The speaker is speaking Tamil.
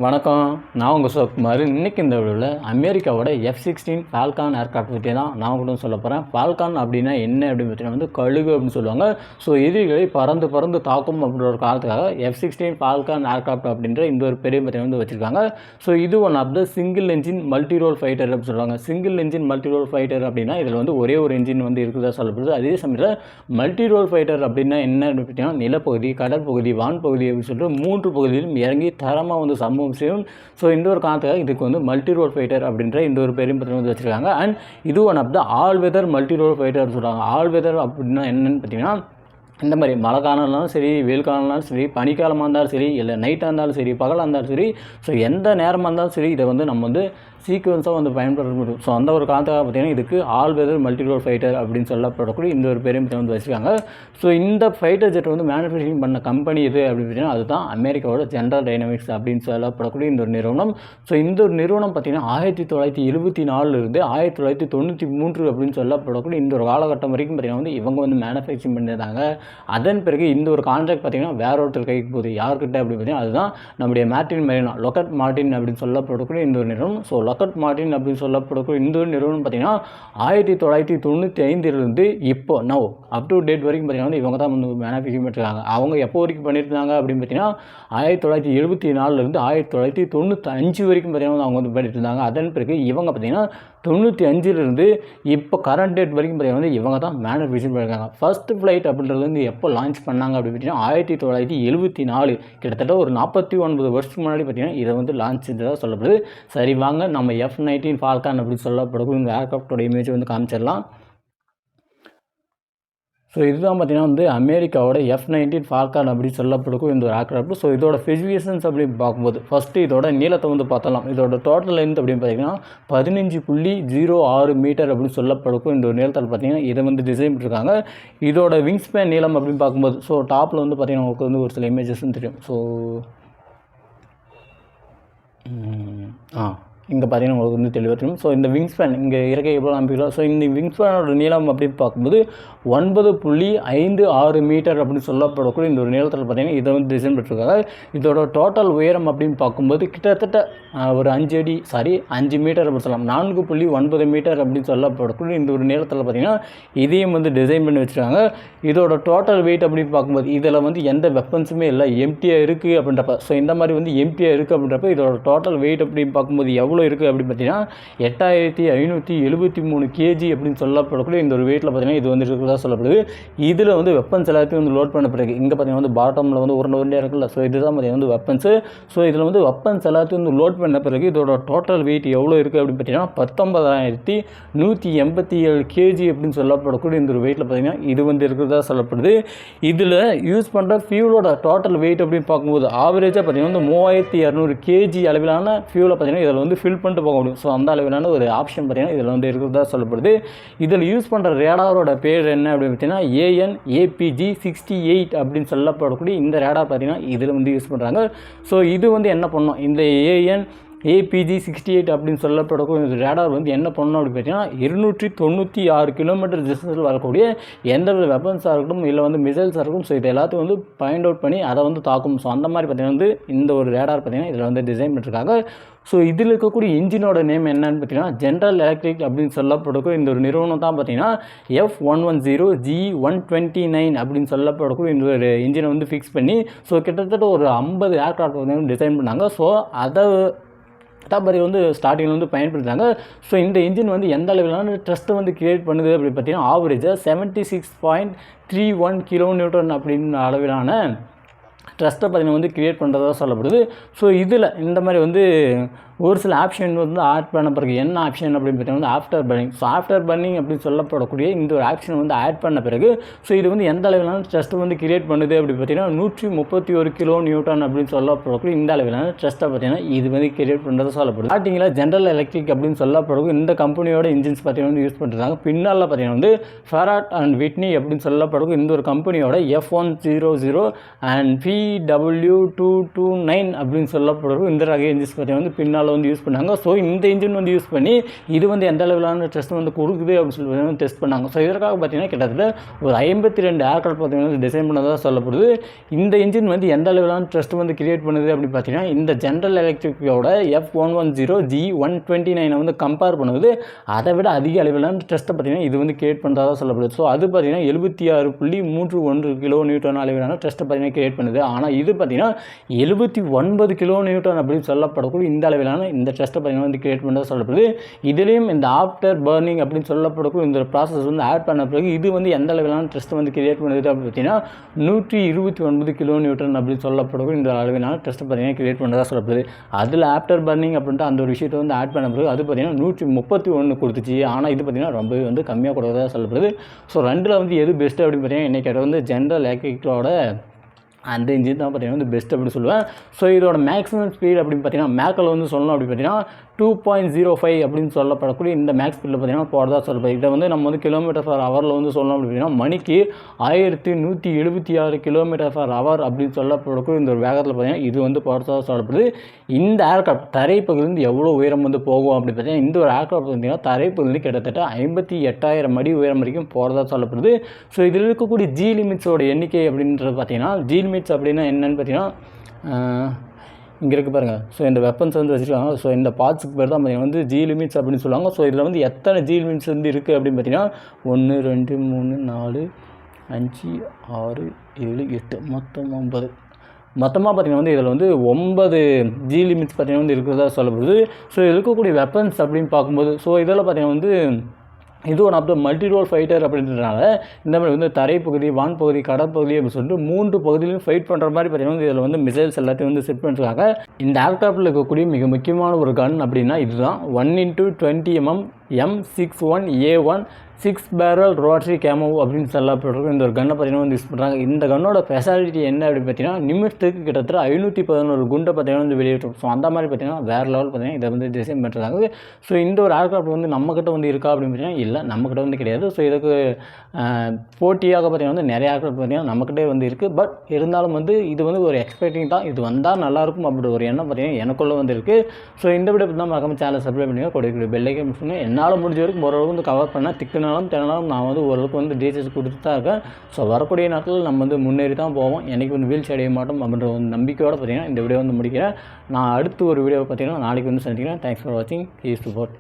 வணக்கம். நான் உங்கள் சிவகுமார். இன்றைக்கி இந்த வீடியோவில் அமெரிக்காவோட F16 ஃபால்கான் ஏர்க்ராஃப்ட் பற்றி தான் நான் கூட சொல்ல போகிறேன். ஃபால்கான் அப்படின்னா என்ன அப்படின்னு பார்த்தீங்கன்னா வந்து கழுகு அப்படின்னு சொல்லுவாங்க. ஸோ எதிரிகளை பறந்து பறந்து தாக்கும் அப்படின்ற ஒரு காலத்துக்காக F16 ஃபால்கான் ஏர்க்ராஃப்ட் அப்படின்ற இந்த ஒரு பெரிய பார்த்தீங்கன்னா வந்து வச்சுருக்காங்க. ஸோ இது one of the single engine multi role fighter அப்படின்னு சொல்லுவாங்க. Single engine multi role fighter அப்படின்னா இதில் வந்து ஒரே ஒரு என்ஜின் வந்து இருக்குதா சொல்லப்படுது. அதே சமயத்தில் மல்டி ரோல் ஃபைட்டர் அப்படின்னா என்ன அப்படின்னு பார்த்தீங்கன்னா நிலப்பகுதி, கடற்பகுதி, வான்பகுதி அப்படின்னு சொல்லிட்டு 3 பகுதியிலும் இறங்கி தரமாக வந்து சமூகம் செய்யும். ஸோ இந்த ஒரு காலத்துக்காக இதுக்கு வந்து மல்டி ரோல் ஃபைட்டர் அப்படின்ற இந்த ஒரு பெரிய பத்திரம் வந்து வச்சுருக்காங்க. அண்ட் இது one of the all weather multi role fighter சொல்கிறாங்க. ஆல் வெதர் அப்படின்னா என்னென்னு பார்த்தீங்கன்னா இந்த மாதிரி மழை காலம் இருந்தாலும் சரி, வெயில் காலம் இருந்தாலும் சரி, பனிக்காலமாக இருந்தாலும் சரி, இல்லை நைட்டாக இருந்தாலும் சரி, பகலாக இருந்தாலும் சரி, ஸோ எந்த நேரமாக இருந்தாலும் சரி இதை வந்து நம்ம வந்து சீக்வன்ஸாக வந்து பயன்படுத்த முடியும். ஸோ அந்த ஒரு காலத்துக்காக பார்த்தீங்கன்னா இதுக்கு all weather multi role fighter அப்படின்னு சொல்லப்படக்கூடிய இந்த ஒரு பெரிய வந்து வச்சுருக்காங்க. ஸோ இந்த ஃபைட்டர் ஜெட் வந்து மேனுஃபேக்சரிங் பண்ண கம்பெனி எது அப்படின்னு பார்த்தீங்கன்னா அதுதான் அமெரிக்காவோட ஜெனரல் டைனமிக்ஸ் அப்படின்னு சொல்லப்படக்கூடிய இந்த ஒரு நிறுவனம். ஸோ இந்த ஒரு நிறுவனம் பார்த்தீங்கன்னா 1974 1993 அப்படின்னு சொல்லப்படக்கூடிய இந்த ஒரு காலகட்டம் வரைக்கும் பார்த்தீங்கன்னா வந்து இவங்க வந்து மேனுஃபேக்சரிங் பண்ணியிருந்தாங்க. அதன் பிறகு இந்த ஒரு கான்ட்ராக்ட் பார்த்தீங்கன்னா வேற ஒருத்தர் கைக்கு போகுது. யார்கிட்ட அப்படின்னு பார்த்தீங்கன்னா அதுதான் நம்முடைய லொக்கட் மார்டின் அப்படின்னு சொல்லப்படக்கூடிய இந்த ஒரு நிறுவனம். ஸோ லொக்கட் மார்டின் அப்படின்னு சொல்லப்படக்கூடிய இந்த ஒரு நிறுவனம் பார்த்தீங்கன்னா 1995 இப்போ நவ் அப் டு டேட் வரைக்கும் பார்த்தீங்கன்னா இவங்க தான் வந்து மேனுஃபேக்சரிங் பண்ணிருக்காங்க. அவங்க எப்போ வரைக்கும் பண்ணியிருந்தாங்க அப்படின்னு பார்த்தீங்கன்னா 1974 1995 வரைக்கும் பார்த்தீங்கன்னா அவங்க வந்து பண்ணிட்டு இருந்தாங்க. அதன் பிறகு இவங்க பார்த்தீங்கன்னா 95 இப்போ கரண்ட் டேட் வரைக்கும் பார்த்தீங்கன்னா இவங்க தான் மேனுஃபேக்சரிங் பண்ணியிருக்காங்க. ஃபர்ஸ்ட் ஃப்ளைட் அப்படின்றது வந்து எப்போ லான்ச் பண்ணாங்க அப்படின்னு பார்த்தீங்கன்னா 1974 கிட்டத்தட்ட ஒரு 49 வருஷத்துக்கு முன்னாடி பார்த்தீங்கன்னா இதை வந்து லான்ச் செஞ்சதாக சொல்லப்படுது. சரி வாங்க நம்ம F19 ஃபால்கான் அப்படின்னு சொல்லப்படக்கூடிய இந்த ஏர்க்ராஃப்டோட இமேஜ் வந்து காமிச்சிடலாம். ஸோ இதுதான் பார்த்தீங்கன்னா வந்து அமெரிக்காவோட F19 ஃபால்கான் அப்படின்னு சொல்லப்படக்கூடிய இந்த ஒரு ஏர்க்ராஃப்ட். ஸோ இதோட ஸ்பெசிஃபிகேஷன்ஸ் அப்படின்னு பார்க்கும்போது ஃபஸ்ட்டு இதோட நீளத்தை வந்து பார்த்தலாம். இதோட டோட்டல் லென்த் அப்படின்னு பார்த்தீங்கன்னா 15.06 மீட்டர் அப்படின்னு சொல்லப்படக்கூடிய இந்த ஒரு நீளத்தில் பார்த்தீங்கன்னா இதை வந்து டிசைன் பண்ணியிருக்காங்க. இதோட விங் ஸ்பேன் நீளம் அப்படின்னு பார்க்கும்போது ஸோ டாப்பில் வந்து பார்த்தீங்கன்னா உங்களுக்கு வந்து ஒரு சில இமேஜஸும் தெரியும். ஸோ இங்கே பார்த்தீங்கன்னா உங்களுக்கு வந்து தெளிவாக தெரியும். ஸோ இந்த விங் ஸ்பேன் இங்கே இறக்கை எவ்வளோ அமைப்பிக்கலாம். ஸோ இந்த விங் ஸ்பேனோட நீளம் அப்படின்னு பார்க்கும்போது 9.56 மீட்டர் அப்படின்னு சொல்லப்படக்கூடிய இந்த ஒரு நீளத்தில் பார்த்தீங்கன்னா இதை வந்து டிசைன் பண்ணிருக்காங்க. இதோட டோட்டல் உயரம் அப்படின்னு பார்க்கும்போது கிட்டத்தட்ட ஒரு 5 மீட்டர் அப்படின்னு சொல்லலாம். 4.9 மீட்டர் அப்படின்னு சொல்லப்படக்கூடிய இந்த ஒரு நீளத்தில் பார்த்தீங்கன்னா இதையும் வந்து டிசைன் பண்ணி வச்சுருக்காங்க. இதோட டோட்டல் வெயிட் அப்படின்னு பார்க்கும்போது இதில் வந்து எந்த வெப்பன்ஸுமே இல்லை, எம்டியாக இருக்குது அப்படின்றப்ப. ஸோ இந்த மாதிரி வந்து எம்டியாக இருக்குது அப்படின்றப்ப இதோட டோட்டல் வெயிட் அப்படின்னு பார்க்கும்போது எவ்வளோ இருக்குது அப்படின்னு பார்த்தீங்கன்னா 8573 கேஜி அப்படின்னு சொல்லப்படக்கூடிய இந்த ஒரு வெயிட்டில் பார்த்தீங்கன்னா இது வந்து இருக்கிறதா சொல்லப்படுது. இதில் வந்து வெப்பன்ஸ் எல்லாத்தையும் வந்து லோட் பண்ண பிறகு இங்கே பார்த்தீங்கன்னா வந்து பாட்டமில் வந்து உருண்டையாக இருக்குல்ல. ஸோ இதுதான் பார்த்தீங்கன்னா வந்து வெப்பன்ஸு. ஸோ இதில் வந்து வெப்பன்ஸ் எல்லாத்தையும் வந்து லோட் பண்ண பிறகு இதோட டோட்டல் வெயிட் எவ்வளோ இருக்குது அப்படின்னு பார்த்தீங்கன்னா 19,187 கேஜி அப்படின்னு சொல்லப்படக்கூடிய இந்த ஒரு வெயிட்டில் பார்த்தீங்கன்னா இது வந்து இருக்கிறதா சொல்லப்படுது. இதில் யூஸ் பண்ணுற ஃபியூலோட டோட்டல் வெயிட் அப்படின்னு பார்க்கும்போது ஆவரேஜாக பார்த்தீங்கன்னா வந்து 3200 கேஜி அளவிலான ஃபியூலை பார்த்தீங்கன்னா இதில் வந்து ஃபில் பண்ணிட்டு போக முடியும். ஸோ அந்த அளவிலான ஒரு ஆப்ஷன் பார்த்தீங்கன்னா இதில் வந்து இருக்கிறதா சொல்லப்படுது. இதில் யூஸ் பண்ணுற ரேடாரோட பேர் என்ன அப்படின்னு பார்த்தீங்கன்னா AN/APG-68 அப்படின்னு சொல்லப்படக்கூடிய இந்த ரேடார் பார்த்தீங்கன்னா இதில் வந்து யூஸ் பண்ணுறாங்க. ஸோ இது வந்து என்ன பண்ணோம், இந்த AN/APG-68 அப்படின்னு சொல்லப்படக்கூடிய இந்த ரேடார் வந்து என்ன பண்ணணும் அப்படின்னு பார்த்தீங்கன்னா 296 கிலோமீட்டர் டிஸ்டன்ஸில் வரக்கூடிய எந்த ஒரு வெப்பன்ஸாக இருக்கட்டும் இல்லை வந்து மிசைல்ஸாக இருக்கும். ஸோ இது எல்லாத்தையும் வந்து ஃபைண்ட் அவுட் பண்ணி அதை வந்து தாக்கும். ஸோ அந்த மாதிரி பார்த்தீங்கன்னா வந்து இந்த ஒரு ரேடார் பார்த்தீங்கன்னா இதில் வந்து டிசைன் பண்ணியிருக்காங்க. ஸோ இதில் இருக்கக்கூடிய இன்ஜினோட நேம் என்னன்னு பார்த்தீங்கன்னா ஜென்ரல் எலக்ட்ரிக் அப்படின்னு சொல்லப்படக்கூடிய இந்த ஒரு நிறுவனம் தான் பார்த்தீங்கன்னா F110G129 அப்படின்னு சொல்லப்படக்கூடிய இந்த ஒரு இன்ஜினை வந்து ஃபிக்ஸ் பண்ணி ஸோ கிட்டத்தட்ட ஒரு 50 ஏர்க்ராஃப்ட் வந்து டிசைன் பண்ணாங்க. ஸோ அதை மாதிரி வந்து ஸ்டார்டிங்கில் வந்து பயன்படுத்துகிறாங்க. ஸோ இந்த இன்ஜின் வந்து எந்த அளவிலான ட்ரஸ்ட்டை வந்து கிரியேட் பண்ணுது அப்படின்னு பார்த்தீங்கன்னா ஆவரேஜாக 76.31 கிலோநியூட்டன் அப்படின்னு அளவிலான ட்ரஸ்ட்டை பார்த்தீங்கன்னா வந்து கிரியேட் பண்ணுறதா சொல்லப்படுது. ஸோ இதில் இந்த மாதிரி வந்து ஒரு சில ஆப்ஷன் வந்து ஆட் பண்ண பிறகு என்ன ஆப்ஷன் அப்படின்னு பார்த்தீங்கன்னா வந்து after burning. So after burning அப்படின்னு சொல்லப்படக்கூடிய இந்த ஒரு ஆப்ஷன் வந்து ஆட் பண்ண பிறகு ஸோ இது வந்து எந்த அளவிலான ட்ரஸ்ட்டை வந்து கிரியேட் பண்ணுது அப்படின்னு பார்த்தீங்கன்னா 131 கிலோ நியூட்டன் அப்படின்னு சொல்லப்படக்கூடிய இந்த அளவிலான ட்ரஸ்ட்டை பார்த்தீங்கன்னா இது வந்து கிரியேட் பண்ணுறதா சொல்லப்படுது. ஸ்டார்டிங்கில் ஜென்ரல் எலக்ட்ரிக் அப்படின்னு சொல்லப்படக்கூடிய இந்த கம்பெனியோட இன்ஜின்ஸ் பார்த்தீங்கன்னா வந்து யூஸ் பண்ணுறாங்க. பின்னால் பார்த்தீங்கன்னா வந்து ஃபெராட் அண்ட் விட்னி அப்படின்னு சொல்லப்படக்கூடிய இந்த ஒரு கம்பெனியோட F100 அண்ட் PW229 அப்படின்னு சொல்லப்படக்கூடிய இந்த ரக இன்ஜின்ஸ் பார்த்தீங்கன்னா வந்து பின்னால் அமெரிக்காவில் வந்து யூஸ் பண்ணாங்க. ஸோ இந்த இன்ஜின் வந்து யூஸ் பண்ணி இது வந்து எந்த அளவிலான ட்ரஸ்ட் வந்து கொடுக்குது அப்படின்னு சொல்லி டெஸ்ட் பண்ணாங்க. ஸோ இதற்காக பார்த்தீங்கன்னா கிட்டத்தட்ட ஒரு 52 ஏர்க்ராஃப்ட் பார்த்தீங்கன்னா டிசைன் பண்ணதாக சொல்லப்படுது. இந்த இன்ஜின் வந்து எந்த அளவிலான ட்ரஸ்ட் வந்து கிரியேட் பண்ணுது அப்படின்னு பார்த்தீங்கன்னா இந்த ஜென்ரல் எலக்ட்ரிக்கோட F110 G129 வந்து கம்பேர் பண்ணுவது அதை விட அதிக அளவிலான ட்ரஸ்ட்டை பார்த்தீங்கன்னா இது வந்து கிரியேட் பண்ணுறதாக சொல்லப்படுது. ஸோ அது பார்த்தீங்கன்னா 76.31 கிலோ நியூட்டன் அளவிலான ட்ரஸ்ட்டை பார்த்தீங்கன்னா கிரியேட் பண்ணுது. ஆனால் இது பார்த்தீங்கன்னா 79 கிலோ நியூட்டன் அப்படின்னு சொல்லப்படக்கூடிய இந்த அளவிலான இந்த ட்ரஸ்ட்டை பார்த்தீங்கன்னா வந்து கிரியேட் பண்ணுறதாக சொல்லப்படுது. இதுலேயும் இந்த ஆஃப்டர் பர்னிங் அப்படின்னு சொல்லப்படக்கூடிய இந்த ப்ராசஸ் வந்து ஆட் பண்ண பிறகு இது வந்து எந்த அளவிலான ட்ரஸ்ட்டை வந்து கிரியேட் பண்ணுது அப்படின்னு பார்த்தீங்கன்னா 129 கிலோ நியூட்டன் அப்படின்னு சொல்லப்படக்கூடிய இந்த அளவிலான ட்ரஸ்ட்டை பார்த்தீங்கன்னா கிரியேட் பண்ணுறதாக சொல்லப்படுது. அதில் ஆஃப்டர் பர்னிங் அப்படின்ட்டு அந்த ஒரு விஷயத்தை வந்து ஆட் பண்ண பிறகு அது பார்த்தீங்கன்னா 131 கொடுத்துச்சு. ஆனால் இது பார்த்தீங்கன்னா ரொம்பவே வந்து கம்மியாக கொடுக்குறதா சொல்லப்படுது. ஸோ ரெண்டில் வந்து எது பெஸ்ட்டு அப்படின்னு பார்த்தீங்கன்னா இன்றைக்கி வந்து ஜென்ரல் எலக்ட்ரிக்கோட அந்த இன்ஜின் தான் பார்த்தீங்கன்னா வந்து பெஸ்ட் அப்படின்னு சொல்லுவேன். ஸோ இதோட மேக்ஸிமம் ஸ்பீட் அப்படின்னு பார்த்தீங்கன்னா மேக்கில் வந்து சொல்லணும் அப்படின்னு பார்த்தீங்கன்னா 2.05 அப்படின்னு சொல்லப்படக்கூடிய இந்த மேக்ஸ் ஸ்பீடில் பார்த்தீங்கன்னா போகிறதா சொல்லப்படுது. இதை வந்து நம்ம வந்து km/h வந்து சொல்லணும் அப்படின்னா மணிக்கு 1176 km/h அப்படின்னு சொல்லப்படக்கூடிய இந்த ஒரு வேகத்தில் பார்த்தீங்கன்னா இது வந்து போகிறதா சொல்லப்படுது. இந்த ஏர்க்ராஃப்ட் தரைப்பகுதியிலிருந்து எவ்வளோ உயரம் வந்து போகும் அப்படின்னு பார்த்தீங்கன்னா இந்த ஒரு ஏர்க்ராஃப்ட் பார்த்தீங்கன்னா தரைப்பகுதியிலிருந்து கிட்டத்தட்ட 58,000 அடி உயரம் வரைக்கும் போகிறதா சொல்லப்படுது. ஸோ இதில் இருக்கக்கூடிய ஜி லிமிட்ஸோட எண்ணிக்கை அப்படின்றது பார்த்தீங்கன்னா ஜி லிமிட்ஸ் அப்படின்னா என்னென்னு பார்த்தீங்கன்னா இங்கே இருக்குது பாருங்கள். ஸோ இந்த வெப்பன்ஸ் வந்து வச்சுருக்காங்க. ஸோ இந்த பார்ட்ஸுக்கு பேர் தான் பார்த்தீங்கன்னா வந்து ஜி லிமிட்ஸ் அப்படின்னு சொல்லுவாங்க. ஸோ இதில் வந்து எத்தனை ஜி லிமிட்ஸ் வந்து இருக்குது அப்படின்னு பார்த்தீங்கன்னா 1 2 3 4 5 6 7 8 மொத்தம் 9. மொத்தமாக பார்த்தீங்கன்னா வந்து இதில் வந்து 9 ஜி லிமிட்ஸ் பார்த்தீங்கன்னா வந்து இருக்கிறதா சொல்லப்படுது. ஸோ இருக்கக்கூடிய வெப்பன்ஸ் அப்படின்னு பார்க்கும்போது ஸோ இதில் பார்த்தீங்கன்னா வந்து இது one of the multi role fighter அப்படின்றதுனால இந்த மாதிரி வந்து தரைப்பகுதி, வான்பகுதி, கடற்பகுதி அப்படின்னு சொல்லிட்டு 3 பகுதியிலையும் ஃபைட் பண்ணுற மாதிரி பார்த்தீங்கன்னா இதில் வந்து மிசைல்ஸ் எல்லாத்தையும் வந்து செட் பண்ணிருக்காங்க. இந்த ஏர்க்ராஃப்டில் இருக்கக்கூடிய மிக முக்கியமான ஒரு கன் அப்படின்னா இதுதான் 1x20 mm M61A1 6 barrel rotary கேமோ அப்படின்னு சொல்லப்பட்டிருக்கும் இந்த ஒரு கன்னை பார்த்தீங்கன்னா வந்து யூஸ் பண்ணுறாங்க. இந்த கன்னோட ஸ்பெஷாலிட்டி என்ன அப்படின்னு பார்த்தீங்கன்னா நிமிஷத்துக்கு கிட்டத்தட்ட 511 குண்டை பார்த்தீங்கன்னா வந்து வெளியிட்டோம். ஸோ அந்த மாதிரி பார்த்தீங்கன்னா வேறு லெவல் பார்த்தீங்கன்னா இதை வந்து டிசைன் பண்ணுறாங்க. ஸோ இந்த ஒரு ஏர்க்ராஃப்ட் வந்து நம்மக்கிட்ட வந்து இருக்கா அப்படின்னு பார்த்தீங்கன்னா இல்லை, நம்மக்கிட்ட வந்து கிடையாது. ஸோ இதுக்கு போட்டியாக பார்த்தீங்கன்னா வந்து நிறைய ஏர்க்ராஃப்ட் பார்த்தீங்கன்னா நம்மக்கிட்டே வந்து இருக்குது. பட் இருந்தாலும் வந்து இது வந்து ஒரு எக்ஸ்பெக்டிங் தான், இது வந்தால் நல்லாயிருக்கும் அப்படி ஒரு எண்ணம் பார்த்தீங்கன்னா எனக்குள்ளே வந்து இருக்குது. ஸோ இந்த வீடியோ தான் மறக்காம சேனலை சப்ஸ்கிரைப் பண்ணி கொடுக்கக்கூடிய பெல் ஐக்கான் சொன்னால் என்னால் முடிஞ்ச வரைக்கும் ஓரளவுக்கு வந்து கவர் பண்ணால் திக்குனாலும் தினாலும் நான் வந்து ஓரளவுக்கு வந்து டீட்டெயில்ஸ் கொடுத்துட்டு தான் இருக்கேன். ஸோ வரக்கூடிய நாட்களில் நம்ம வந்து முன்னேறி தான் போவோம். எனக்கு வந்து வீழ்ச்சி அடைய மாட்டோம் அப்படின்ற ஒரு நம்பிக்கையோடு பார்த்தீங்கன்னா இந்த வீடியோ வந்து முடிக்கிறேன். நான் அடுத்து ஒரு வீடியோவை பார்த்தீங்கன்னா நாளைக்கு வந்து சந்திக்கிறேன். தேங்க்ஸ் ஃபார் வாட்சிங். Please support.